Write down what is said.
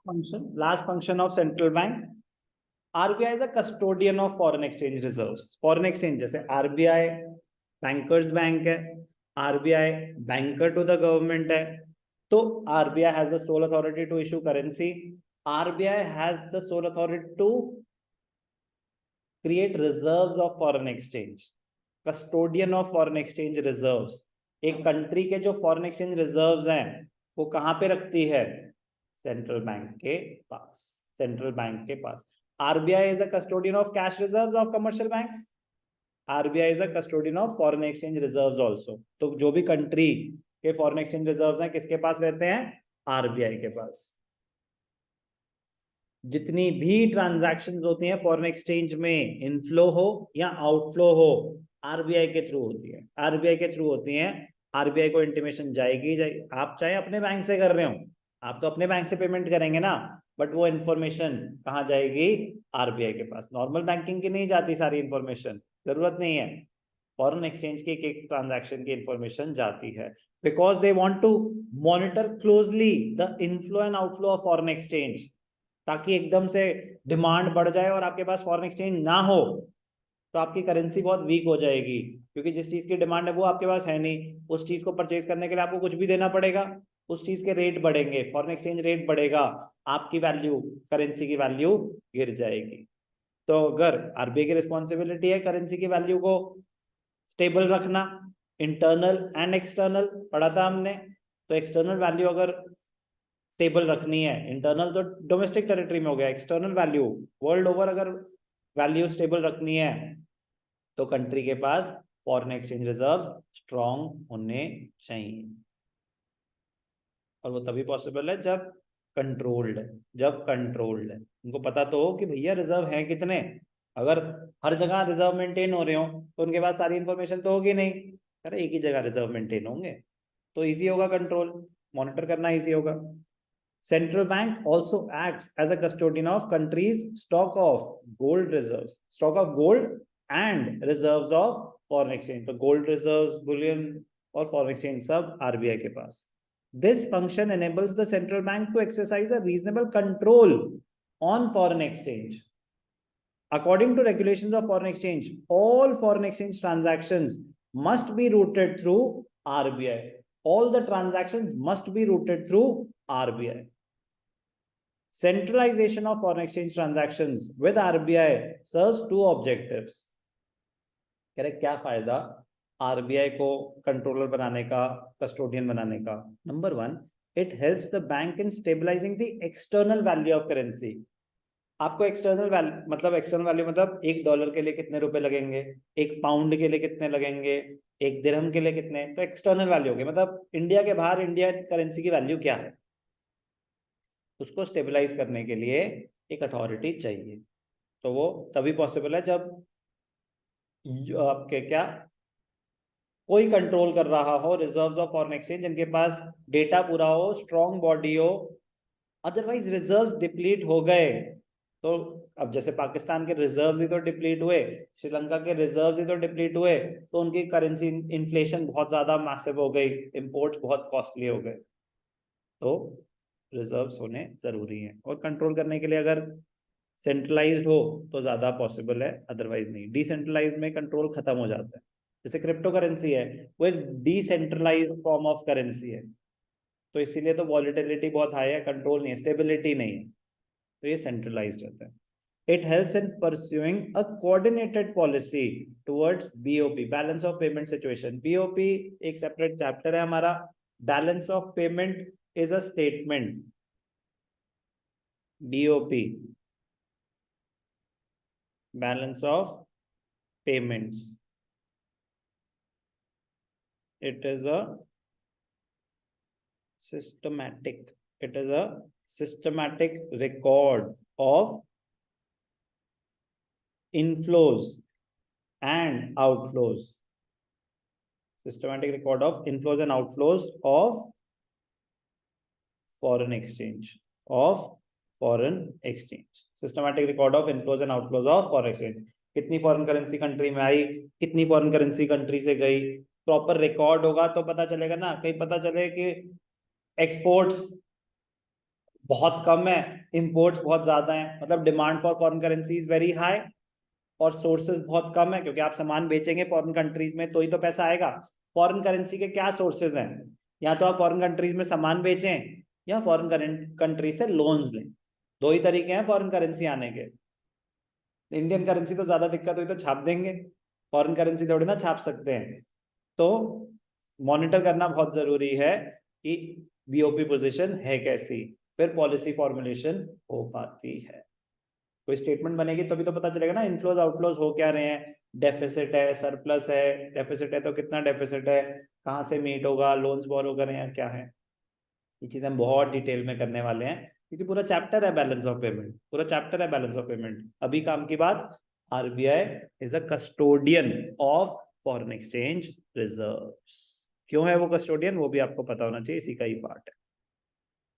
last function of central bank. RBI is a custodian of foreign exchange reserves. Foreign exchange जैसे RBI bankers bank है, RBI banker to the government है, तो RBI has the sole authority to issue currency. RBI has the sole authority to create reserves of foreign exchange. Custodian of foreign exchange reserves. एक country के जो foreign exchange reserves हैं वो कहां पे रखती है? सेंट्रल बैंक के पास. सेंट्रल बैंक के पास. RBI is a custodian of cash reserves of commercial banks. RBI is a custodian of foreign exchange reserves also. तो जो भी कंट्री के फॉरेन एक्सचेंज रिजर्व्स हैं किसके पास रहते हैं? RBI के पास. जितनी भी ट्रांजैक्शंस होती हैं फॉरेन एक्सचेंज में, इनफ्लो हो या आउटफ्लो हो, RBI के थ्रू होती है. RBI के थ्रू होती हैं. RBI को इंटीमेशन जाएगी. आप चाहे अपने बैंक से कर रहे हो, आप तो अपने बैंक से पेमेंट करेंगे ना, बट वो इंफॉर्मेशन कहाँ जाएगी? RBI के पास. नॉर्मल बैंकिंग की नहीं जाती सारी इंफॉर्मेशन, जरूरत नहीं है. फॉरेन एक्सचेंज की एक ट्रांजैक्शन की इंफॉर्मेशन जाती है, because they want to monitor closely the inflow and outflow of foreign exchange, ताकि एकदम से डिमांड बढ़ जाए और आपके पास फॉरेन एक्सचेंज ना हो तो आपकी करेंसी बहुत वीक हो जाएगी, क्योंकि जिस चीज की डिमांड है वो आपके पास है नहीं. उस चीज को परचेज करने के लिए आपको कुछ भी देना पड़ेगा, उस चीज के रेट बढ़ेंगे, फॉरेन एक्सचेंज रेट बढ़ेगा, आपकी वैल्यू, करेंसी की वैल्यू गिर जाएगी. तो अगर RBI की रिस्पॉन्सिबिलिटी है करेंसी की वैल्यू को स्टेबल रखना, इंटरनल एंड एक्सटर्नल पढ़ा था हमने. तो एक्सटर्नल वैल्यू अगर स्टेबल रखनी है, इंटरनल तो डोमेस्टिक टेरिटरी में हो गया, एक्सटर्नल वैल्यू वर्ल्ड ओवर अगर वैल्यू स्टेबल रखनी है तो कंट्री के पास फॉरेन एक्सचेंज रिजर्व्स स्ट्रॉन्ग होने चाहिए. और वो तभी पॉसिबल है जब कंट्रोल्ड है. जब कंट्रोल्ड है, उनको पता तो हो कि भैया रिजर्व हैं कितने. अगर हर जगह रिजर्व मेंटेन हो रहे हो तो उनके पास सारी इंफॉर्मेशन तो होगी नहीं. अरे एक ही जगह रिजर्व मेंटेन होंगे तो इजी होगा, कंट्रोल मॉनिटर करना इजी होगा. Central bank also acts as a custodian of country's stock of gold reserves, stock of gold and reserves of foreign exchange. तो gold reserves, bullion और foreign exchange सब RBI के पास. This function enables the central bank to exercise a reasonable control on foreign exchange. According to regulations of foreign exchange, all foreign exchange transactions must be routed through RBI. All the transactions must be routed through RBI. Centralization of foreign exchange transactions with RBI serves two objectives. कह रहे क्या फायदा RBI को controller बनाने का, custodian बनाने का? Number one, it helps the bank in stabilizing the external value of currency. आपको एक्सटर्नल वैल्यू मतलब $1 के लिए कितने रुपए लगेंगे, £1 के लिए कितने लगेंगे, $1 के लिए कितने, तो एक्सटर्नल वैल्यू हो गई. मतलब इंडिया के बाहर इंडिया करेंसी की वैल्यू क्या है, उसको स्टेबलाइज करने के लिए एक अथॉरिटी चाहिए. तो वो तभी पॉसिबल है जब आपके क्या कोई कंट्रोल कर रहा हो रिजर्व्स ऑफ फॉरेन एक्सचेंज, जिनके पास डेटा पूरा हो, स्ट्रॉन्ग बॉडी हो. अदरवाइज रिजर्व्स डिप्लीट हो गए तो, अब जैसे पाकिस्तान के रिजर्व्स ही तो डिप्लीट हुए, श्रीलंका के रिजर्व्स ही तो डिप्लीट हुए, तो उनकी करेंसी इन्फ्लेशन बहुत ज्यादा मैसिव हो गई, इंपोर्ट्स बहुत कॉस्टली हो गए. तो रिजर्व्स होने जरूरी हैं, और कंट्रोल करने के लिए अगर सेंट्रलाइज्ड हो तो ज्यादा पॉसिबल है, अदरवाइज नहीं. डिसेंट्रलाइज्ड में कंट्रोल खत्म हो जाता है. जैसे क्रिप्टो करेंसी है, वो एक डिसेंट्रलाइज्ड फॉर्म ऑफ करेंसी है, तो इसीलिए तो वॉलेटिलिटी बहुत हाई है, कंट्रोल नहीं है, स्टेबिलिटी नहीं है, तो ये सेंट्रलाइज्ड रहता है. It helps in pursuing a coordinated policy towards BOP, balance of payment situation. BOP एक सेपरेट चैप्टर है हमारा. Balance of payment is a statement. BOP, balance of payments. It is a systematic record of inflows and outflows. Systematic record of inflows and outflows of foreign exchange. Systematic record of inflows and outflows of foreign exchange. कितनी foreign currency country में आई, कितनी foreign currency country से गई, proper record होगा तो पता चलेगा ना. कहीं पता चले कि एक्सपोर्ट्स बहुत कम है, इंपोर्ट्स बहुत ज्यादा है, मतलब demand for foreign currency is very high, और सोर्सेज बहुत कम है, क्योंकि आप सामान बेचेंगे फॉरेन कंट्रीज में तो ही तो पैसा आएगा। फॉरेन करेंसी के क्या सोर्सेज हैं, या तो आप फॉरेन कंट्रीज में सामान बेचें या फॉरेन कंट्रीज से लोन्स लें, दो ही तरीके हैं फॉरेन करेंसी आने के। इंडियन करेंसी तो ज्यादा दिक्कत हुई तो छाप देंगे, फॉरेन करेंसी थोड़ी ना छाप सकते हैं। तो मॉनिटर करना बहुत जरूरी है कि बीओपी पोजीशन है कैसी, फिर पॉलिसी फॉर्मुलेशन हो पाती है। कोई स्टेटमेंट बनेगी तो भी तो पता चलेगा ना इनफ्लोज आउटफ्लोज हो क्या रहे हैं, डेफिसिट है, सरप्लस है, डेफिसिट है तो कितना डेफिसिट है, कहाँ से मीट होगा, लोन्स बोरो करें या क्या है। ये चीजें हम बहुत डिटेल में करने वाले हैं, क्योंकि पूरा चैप्टर है बैलेंस ऑफ पेमेंट, पूरा चैप्टर है बैलेंस ऑफ पेमेंट। अभी काम की बात, RBI is a custodian of foreign exchange reserves. क्यों है वो कस्टोडियन, वो भी आपको पता होना चाहिए, इसी का ही पार्ट है।